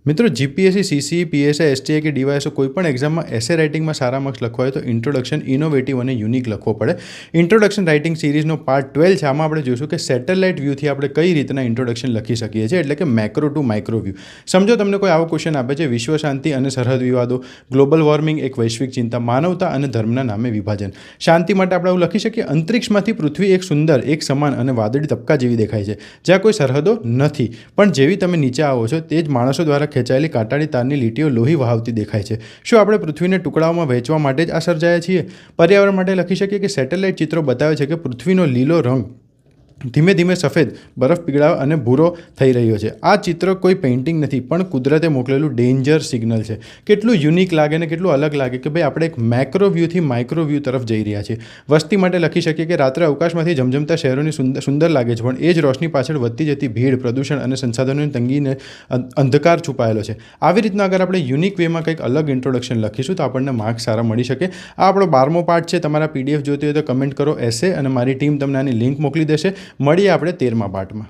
મિત્રો GPSC CC PSI STI કે DYSO કોઈ પણ એક્ઝામમાં એસે રાઇટિંગમાં સારા માર્ક્સ લખવા હોય તો ઇન્ટ્રોડક્શન ઇનોવેટિવ અને યુનિક લખવો પડે. ઇન્ટ્રોડક્શન રાઇટિંગ સિરીઝનો પાર્ટ 12 છે. આમાં આપણે જોઈશું કે સેટેલાઇટ વ્યૂથી આપણે કઈ રીતના ઇન્ટ્રોડક્શન લખી શકીએ છીએ, એટલે કે મેક્રો ટુ માઇક્રો વ્યૂ. સમજો તમને કોઈ આવો ક્વેશ્ચન આપે છે, વિશ્વ શાંતિ અને સરહદ વિવાદો, ગ્લોબલ વોર્મિંગ એક વૈશ્વિક ચિંતા, માનવતા અને ધર્મના નામે વિભાજન. શાંતિ માટે આપણે એવું લખી શકીએ, અંતરિક્ષમાંથી પૃથ્વી એક સુંદર, એક સમાન અને વાદળી તબક્કા જેવી દેખાય છે, જ્યાં કોઈ સરહદો નથી, પણ જેવી તમે નીચે આવો છો તે જ માણસો દ્વારા ખેંચાયેલી કાંટાળી તારની લીટીઓ લોહી વહાવતી દેખાય છે. શું આપણે પૃથ્વીને ટુકડાઓમાં વહેંચવા માટે જ આ સર્જાયા છીએ? પર્યાવરણ માટે લખી શકીએ કે સેટેલાઇટ ચિત્રો બતાવે છે કે પૃથ્વીનો લીલો રંગ ધીમે ધીમે સફેદ, બરફ પીળા અને ભૂરો થઈ રહ્યો છે. આ ચિત્ર કોઈ પેઇન્ટિંગ નથી, પણ કુદરતે મોકલેલું ડેન્જર સિગ્નલ છે. કેટલું યુનિક લાગે ને કેટલું અલગ લાગે કે ભાઈ આપણે એક મેક્રો વ્યૂથી માઇક્રો વ્યૂ તરફ જઈ રહ્યા છીએ. વસ્તી માટે લખી શકીએ કે રાત્રે અવકાશમાંથી જમજમતા શહેરોની સુંદર લાગે છે, પણ એ જ રોશની પાછળ વધતી જતી ભીડ, પ્રદૂષણ અને સંસાધનોની તંગીને અંધકાર છુપાયેલો છે. આવી રીતના અગર આપણે યુનિક વેમાં કંઈક અલગ ઇન્ટ્રોડક્શન લખીશું તો આપણને માર્ક્સ સારા મળી શકે. આ આપણો 12મો પાર્ટ છે. તમારા પીડીએફ જોતી હોય તો કમેન્ટ કરો એસે, અને મારી ટીમ તમને આની લિંક મોકલી દેશે. મળીએ આપણે 13મા પાર્ટમાં.